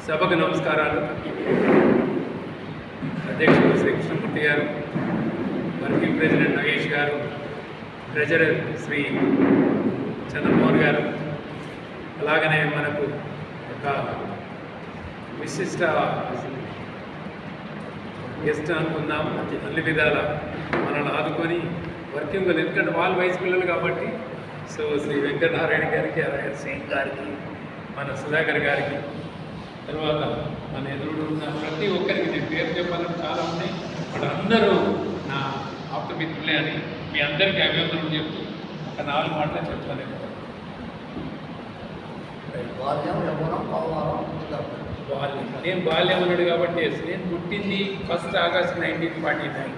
సభకు నమస్కారాలు. అధ్యక్షుడు శ్రీ కృష్ణమూర్తి గారు, వర్కింగ్ ప్రెసిడెంట్ నగేష్ గారు, ట్రెజరర్ శ్రీ చంద్రమోహన్ గారు, అలాగనే మనకు ఒక విశిష్ట గెస్ట్ అనుకుందాం. అన్ని విధాల మనల్ని ఆదుకొని వర్కింగ్ ఎందుకంటే వాళ్ళు వయసు పిల్లలు కాబట్టి సో శ్రీ వెంకటనారాయణ గారికి, అరయర్ సింగ్ గారికి, మన సుధాకర్ గారికి, తర్వాత మన ఎదురుడు ఉన్న ప్రతి ఒక్కరికి నేను పేరు చెప్పాలని చాలా ఉన్నాయి. బట్ అందరూ నా ఆప్తమిత్రులే అని మీ అందరికీ అభినందనలు చెప్తూ ఒక 4 మాటలు చెప్తాను. నేను బాల్యం ఉన్నాడు కాబట్టి నేను పుట్టింది 1 ఆగస్ట్ 1949,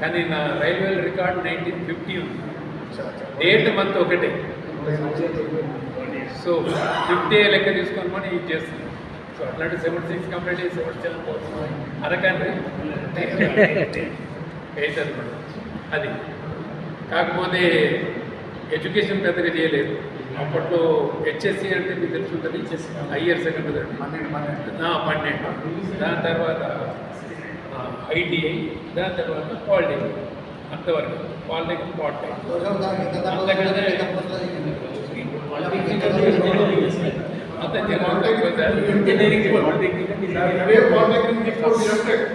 కానీ నా రైల్వే రికార్డు 1950 ఉంది. డేట్ మంత్ ఒకటే. సో 50 లెక్క తీసుకొని మనం ఇది చేస్తున్నాం. సో అట్లాంటి 76 కంప్లీట్ చేసి 77 పోతున్నాం అనకండి అవుతుంది అది. కాకపోతే ఎడ్యుకేషన్ పెద్దగా చేయలేదు అప్పట్లో. హెచ్ఎస్సి అంటే మీకు తెలుసుంటుంది, హయ్యర్ సెకండరీ 12, దాని తర్వాత ఐటీఐ, దాని తర్వాత పాలిటెక్నిక్, అంతవరకు పాలిటెక్నిక్ అంత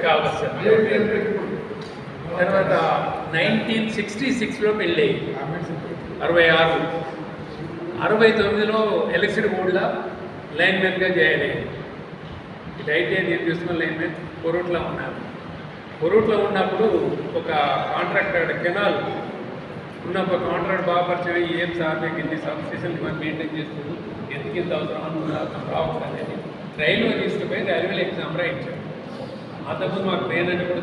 కావచ్చు. తర్వాత 1966లో పెళ్ళి, 66, 69లో ఎలక్షన్ బోర్డులో లైన్మెన్గా జాయిన్ అయ్యాను. ఇది ఐటీఐ నేను తీసుకున్న లైన్మెన్ కొరూట్లో ఉన్నాను. కొరూట్లో ఉన్నప్పుడు ఒక కాంట్రాక్టర్ కెనాల్ ఉన్న ఒక కాంట్రాక్ట్ బాగా పరిచయం. ఏం సార్ మీకు ఇన్ని సబ్స్టేషన్లు మనం మెయింటైన్ చేస్తుంది, ఎందుకు ఇంత అవసరం అనుకున్నాను రావచ్చు అనేది. రైల్వే తీసుకుపోయి రైల్వేలో ఎగ్జామ్ రాయించాను. అంతకుముందు మాకు ట్రైన్ అంటే కూడా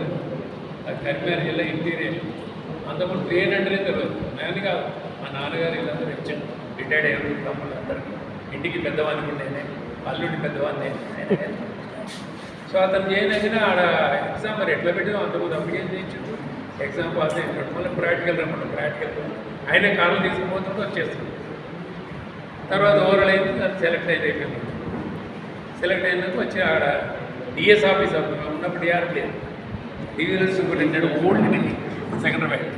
అది కరీంనగర్ జిల్లా ఇంటీరియర్. అంతకుముందు ట్రైన్ అంటేనే తెలియదు. నేను కాదు, మా నాన్నగారు వీళ్ళందరూ ఇచ్చాను. రిటైర్డ్ అయ్యారు తమ్ముళ్ళు అందరికీ. ఇంటికి పెద్దవాడిని ఉండేనే, అల్లుడి పెద్దవాడిని. సో అతను చేయనగిన ఆడ ఎగ్జామ్ మరి ఎట్లా పెట్టామో అంతకుముందు అప్లికేషన్ చేయించాడు. ఎగ్జామ్ పాస్ అయినట్టు మళ్ళీ ప్రాక్టికల్ రమ్మన్నాం. ప్రాక్టికల్ ఆయన కార్లు తీసుకుపోతుంటే వచ్చేస్తుంది. తర్వాత ఓవరాల్ అయింది, అది సెలెక్ట్ అయిపోయింది. సెలెక్ట్ అయినాక వచ్చి ఆడ డిఎస్ ఆఫీస్ ఉన్నప్పుడు డిఆర్ లేదు, divisional superintendent old building second right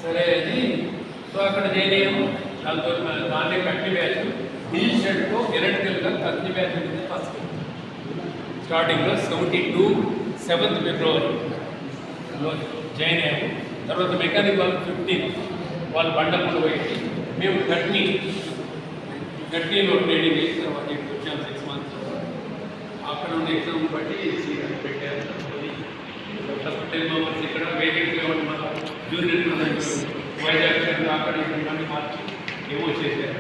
సరే అది. సో అక్కడ చేయలేము. దాంతో దాన్ని కంటి బ్యాచ్ హిల్ షర్ట్తో ఎలక్ట్రికల్గా కంటి బ్యాచ్ ఉంటుంది. ఫస్ట్ స్టార్టింగ్లో 72 7th ఫిబ్రవరిలో జాయిన్ అయ్యాము. తర్వాత మెకానిక్ వాళ్ళు 15 వాళ్ళు బండపూలు పోయి మేము 30లో ట్రైనింగ్ చేసి తర్వాత వచ్చాము 6 months. అక్కడ ఉన్న ఎగ్జామ్ బట్టి సీట్ పెట్టారు. ఫస్ట్ 10 మెంబర్స్ ఇక్కడ వేకెన్సీ ఇవ్వండి, మన జూనియర్ వైజాగ్ అక్కడ ఇవన్నీ మార్చి ఏమో చేశారు.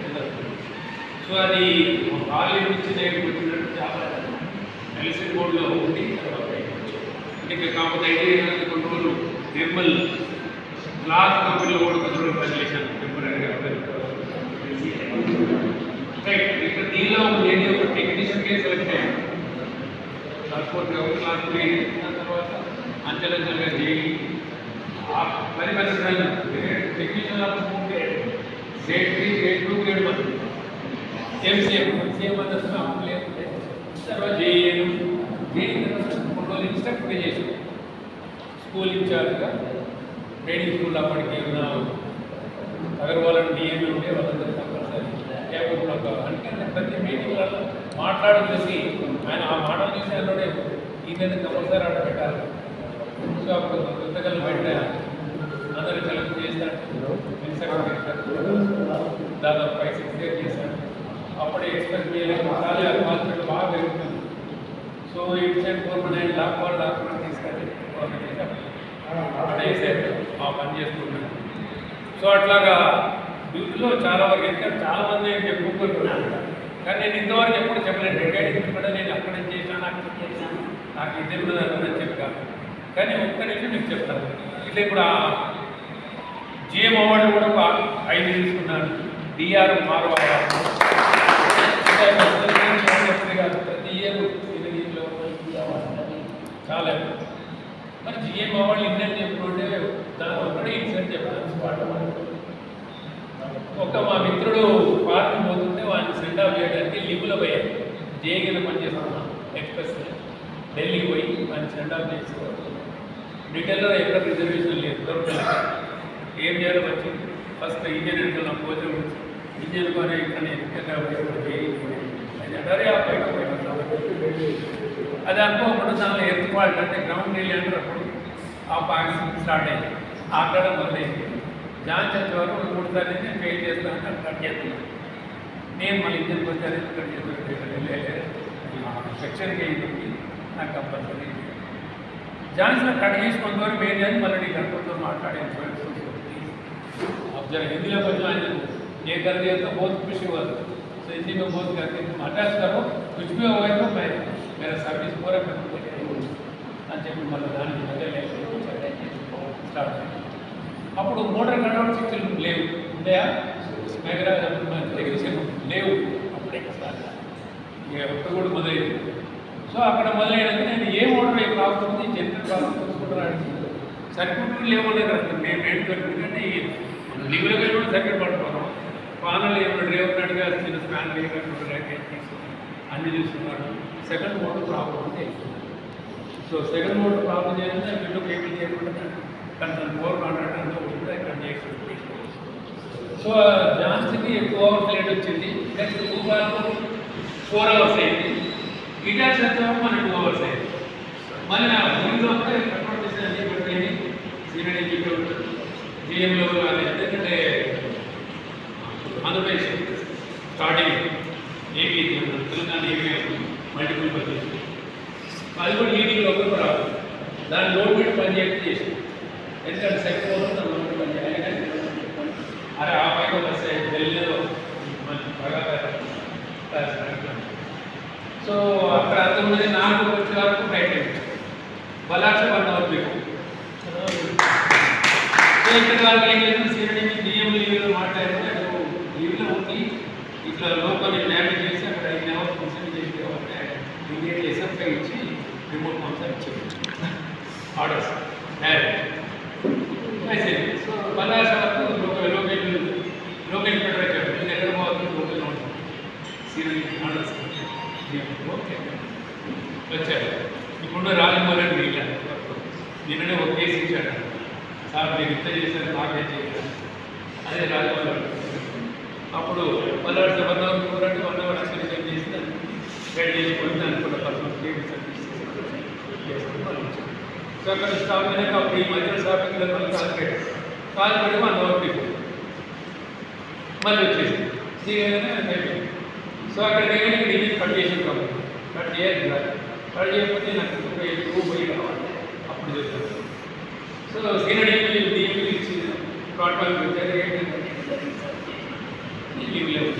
సో అది బాల్యం నుంచి దగ్గరికి వచ్చినట్టు చాలా ఎలక్షన్ బోర్డులో ఉండి తర్వాత ఇంకా కాకపోతే ఐటీ కొన్ని రోజులు నిర్మల్ క్లాత్ కంపెనీలో కూడా కొన్ని రోజులు పనిచేశాను టెంపరీగా. ఇక్కడ దీనిలో నేను ఒక టెక్నీషియన్కే సెలెక్ట్ అయ్యాను. ట్రాన్స్పోర్ట్గా క్లాస్ 3, దాని తర్వాత అంచెలంచెలుగా చేయి 10 టెక్నీషియన్ ఉంటే గ్రేడ్ 3, గ్రేడ్ 2, గ్రేడ్ 1 ఎంసీఎం అంతా లేకుంటే తర్వాత జేఏను కొన్ని రోజులు ఇన్స్ట్రక్టర్ చేసాను. స్కూల్ ఇన్ఛార్జ్గా ట్రైనింగ్ స్కూల్ అప్పటికి ఉన్న అగర్వాల్ డిఏలు ఉంటే వాళ్ళందరూ కంపల్సరీ అంటే ప్రతి మీటింగ్లలో మాట్లాడడం చూసి ఆయన ఆ మాటలు చూసి అందులోనే ఈయన కంపల్సరీ ఆడ పెట్టాలి. సో అప్పుడు పుస్తకాలు పెట్టా అందరూ సెలెక్ట్ చేశారు. ఇన్స్ట్రక్టర్ చేశారు. దాదాపు 5-6 years చేశాను. అప్పుడే ఎక్స్పెక్ట్ చేయలేదు. చాలా హాస్పిటల్ బాగా పెరుగుతుంది. So it's and government document తీసుకెళ్ళి వేసారు. ఆ పని చేసుకుంటున్నాను. సో అట్లాగా డ్యూటీలో చాలా వరకు ఎందుకంటే చాలామంది చెప్పుకుంటున్నాను, కానీ నేను ఇంతవరకు ఎప్పుడు చెప్పలేను. రిటైర్డ్ కూడా నేను అక్కడ చేశాను, అక్కడ చేశాను, నాకు ఇద్దరు అని చెప్పాను. కానీ ఒక్క నిమిషం మీకు చెప్తాను. ఇట్లా ఇప్పుడు జిఎం అవార్డు కూడా ఒక 5 తీసుకున్నాను. డిఆర్ మారు అవార్డు ప్రతి ఇయర్ దీనిలో జేఏగా పనిచేస్తున్నాను ఎక్స్ప్రెస్ ఢిల్లీకి పోయి దాన్ని సెండ్ ఆఫ్ చేసుకోవాలి. డీటెయిల్లో ఎక్కడ రిజర్వేషన్ లేదు, దొరకలేదు. ఏం చేయాలో వచ్చి ఫస్ట్ ఇంజనీర్ వెళ్ళాం, భోజనం ఇంజనీర్ కొని ఇక్కడ అదే ఆ బయట అది అనుకోకుండా దానిలో ఎర్త్ క్వాలిటీ అంటే గ్రౌండ్ వెళ్ళి అప్పుడు ఆ పాయింట్ స్టార్ట్ అయింది. అక్కడ మొదలైంది. జాన్ చర్చ వరకు 3 సార్లు నుంచి నేను ఫెయిల్ చేస్తానంటే అక్కడ కట్ చేస్తున్నాను. నేను మళ్ళీ ఇంజనీర్కి వచ్చాను, కట్ చేస్తున్నాను. సెక్షన్కి అయింది నాకు కంపల్సరీ. జాన్స్లో కట్ చేసుకున్న వరకు మెయిన్ చేసి మళ్ళీ నీ కనుక్కుంటూ మాట్లాడాను. अब जरा हिंदी में बचना है, ये कर दिया तो बहुत खुशी हुआ। तो हिंदी में बहुत करके अटैच करो, कुछ भी हो गए तो मैं मेरा सर्विस पूरा करूँगा అని చెప్పి మళ్ళీ దానికి మధ్య స్టార్ట్ అయింది. అప్పుడు మోటార్ కట్అవుట్ శిక్షలు లేవు, ఉన్నాయా మేఘరాజ్ టెక్నీషియన్ లేవు అప్పుడే ఇక ఒక్క కూడా మొదలైంది. సో అక్కడ మొదలైనాక నేను ఏ మోటార్ ఏ ప్రాబ్లం ఉంది, జనరల్ ప్రాబ్లం చూసుకుంటానికి సర్క్యూట్లు లేవలేదు కదా. మేము ఏంటి ఎందుకంటే లిగులుగా కూడా సర్క్యూట్ పడుతున్నాం. పానల్ ఏమైనా డ్రైవర్ అడిగా చిన్న స్పాన్ అన్నీ చూసుకున్నాడు. సెకండ్ మోటార్ ప్రాబ్లం అంటే సో సెకండ్ మోటార్ ప్రాబ్లం చేయాలంటే వీళ్ళు కేబుల్ చేయకుండా కన్సర్న్ 400 అంతా ఉంటుంది ఇక్కడ చేసి. సో జాన్సీకి ఎక్కువ అవర్స్ లేట్ వచ్చింది. నెక్స్ట్ 4 అవర్స్ అయింది. గిటార్స్ వచ్చేవారు మనకు 2 అవర్స్ అయింది. మళ్ళీ నా ముందు వస్తే కట్అవుట్ చేసిన పెట్టింది సీనియర్ ఎగ్జిక్యూటివ్ జిఎంలో కానీ ఎందుకంటే Andhra Pradesh starting AP Telangana AP multiple పనిచేసి అది కూడా ఈడీలో ఒకరు రాదు. దాన్ని లోడ్ పెట్టి పనిచేసి చేసి ఎందుకంటే సెకండ్ వరకు దాన్ని లోడ్ పని చేయాలి. కానీ అరే ఆ పైకి వస్తే ఢిల్లీలో బాగా సో అక్కడ అర్థమైంది. నాకు వచ్చే వరకు టైట్ అయింది. బలాక్ష 1 అవర్ మీకు సో ఇక్కడ వాళ్ళకి ఏం చేసిన సీనియర్ డిఎం లీవ్లో మాట్లాడారు. లీవ్లో ఉండి ఇట్లా లోకల్ డ్యామేజ్ చేసి అక్కడ 8 అవర్స్ మిషన్ చేసి ఇమీడియట్ ఎస్ఎఫ్ఐ ఇచ్చి రిమోట్ కాన్సర్ ఇచ్చారు ఆర్డర్స్ డైరెక్ట్ మెసేజ్. సో బలాక్ష వరకు లోకల్ పెట్టారు. నేను ఎక్కడ పోవాలి లోకల్లో ఉంటాను. సీనియర్ ఆర్డర్స్ ఓకే వచ్చారు. ఇప్పుడు రాజమౌళి వీళ్ళ నిన్ననే ఒక కేసు ఇచ్చాడు. సార్ మీరు ఇంత చేశారు, నాకే చేయాలి అదే రాజమౌళి. అప్పుడు పల్లాడు 1 అవర్ 1 అవర్ సెలెక్షన్ చేసి గైడ్ చేసుకొని అనుకున్న పర్సనల్ కేబుల్ సర్వీస్ సో అక్కడ స్టాప్ అయినాక అప్పుడు ఈ మధ్య షాపింగ్ కాల్ పెట్టి 1 అవర్ people మళ్ళీ వచ్చేసి సో అక్కడ దగ్గర డిగ్రీ కట్ చేసి కట్ చేయాలి కదా. కట్ చేయకపోతే నాకు పోయి కావాలి అప్పుడు చెప్తాను. సో సీనియర్ డిగ్రీ ఇచ్చి ప్లాట్ఫామ్ పెట్టారు. లీవ్ లేవు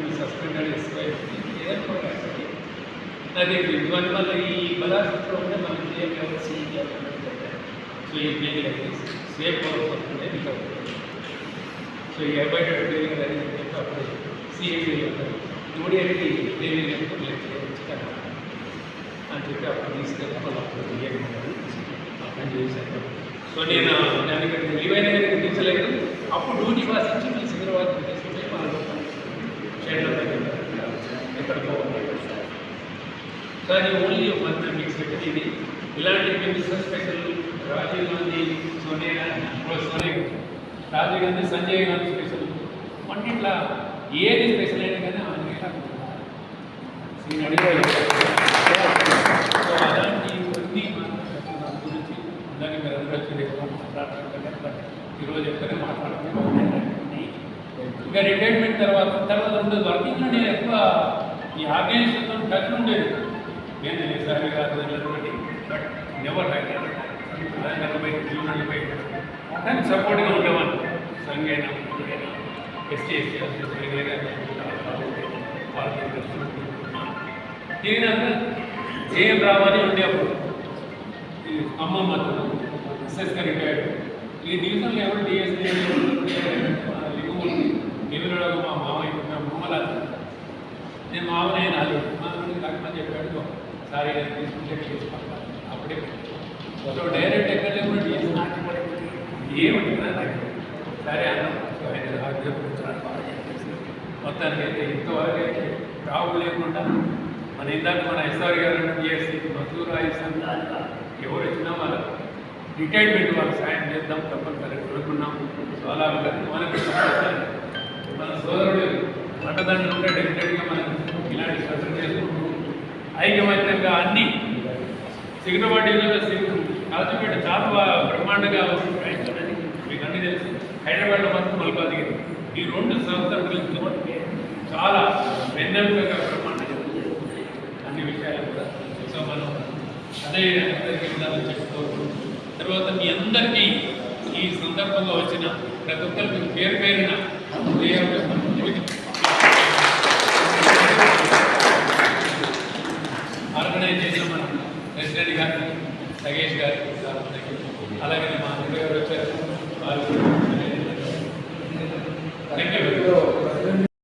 మీ సస్పెండ్ అదే ఇవన్నీ వల్ల ఈ బలాత్సంలో ఉంటే మనం చేయగల సో ఈ క్లీనింగ్ సేఫ్ వర్క్ వస్తుంటే మీకు సో ఈ అబాయిడెడ్ క్లీనింగ్ అనేది చెప్పి అప్పుడు సిఐడి ఇమీడియట్లీ క్లీనింగ్ అని చెప్పి అప్పుడు తీసుకెళ్ళి వాళ్ళు అప్పుడు పని చేశాను. సో నేను దానికి లివైన దగ్గరికి తీర్చలేదు. అప్పుడు డ్యూటీ పాస్ ఇచ్చి మళ్ళీ సికింద్రాబాద్ తీసుకుంటే వాళ్ళు షెడ్లో ఎక్కడ పోవాలి. సో అది ఓన్లీ 1 మిక్స్ పెట్టి ఇది ఇలాంటి mix special Rajiv Gandhi Sonia Rajiv Gandhi Sanjay Gandhi special అన్నిట్లా ఏది స్పెషల్ అయినా కానీ అన్నిట్లా సో అలాంటి కొన్ని గురించి దాన్ని మీరు అందరూ వచ్చి ఎక్కువ మాట్లాడుతుంటే ఈరోజు ఎక్కడే మాట్లాడుతున్నాను. ఇంకా రిటైర్మెంట్ తర్వాత ఉండదు. వర్కింగ్లో నేను ఎక్కువ ఈ ఆర్గనైజేషన్తో టచ్ ఉండేది. నేను ఎస్ఆర్వి కాదు బట్ నెవర్ కానీ సపోర్ట్గా ఉండేవాళ్ళు. సంఘ అయినా ఎస్టీ తిరిగినాక జేఎం రావాలి ఉండే అప్పుడు ఈ అమ్మమ్మ ఎస్ఎస్గా రిటైర్డ్. ఈ డివిజన్లో ఎవరు డిఎస్సీ నిధులలో మా మామయ్య బొమ్మలా నేను మామయ్య నాలుగు డాక్టర్ చెప్పాడు సారీ తీసుకుంటే తీసుకుంటాను అప్పుడే. సో డైరెక్ట్ ఎక్కడ లేకుండా డిఎస్సీ ఏమంటున్నా సరే అన్న మొత్తానికి అయితే ఇంతవరకు అయితే తావు లేకుండా మన ఇందాక మన ఎస్ఆర్ గారు చేసి మజూర్ ఆయుషన్ ఎవరు వచ్చినా వాళ్ళ రిటైర్మెంట్ వాళ్ళకి సాయం చేద్దాం తప్పనిసరి కోరుకున్నాం. సో అలా మనకి మన సోదరుడు మఠదండలు ఉంటే డెఫినెట్గా మనం ఇలాంటి శ్రద్ధ చేసుకుంటూ ఐకమత్యంగా అన్ని సిగ్నవాడీలో కాల్చిపేట చాలా బ్రహ్మాండంగా ప్రయత్నం మీకు అన్నీ తెలుసు. హైదరాబాద్లో మాత్రం మల్కాజ్గిరి ఈ రెండు సంస్థల గురించి చాలా వెన్నెముకగా బ్రహ్మాండంగా అన్ని విషయాలు కూడా. సో మనం అదే అందరికీ ఉండాలని చెప్పుకోవచ్చు. తర్వాత మీ అందరికీ ఈ సందర్భంగా వచ్చిన ప్రతి ఒక్కరికి పేరు పేరిన ఆర్గనైజ్ చేసిన మన ప్రెసిడెంట్ గారికి, సగేష్ గారికి, అలాగే మా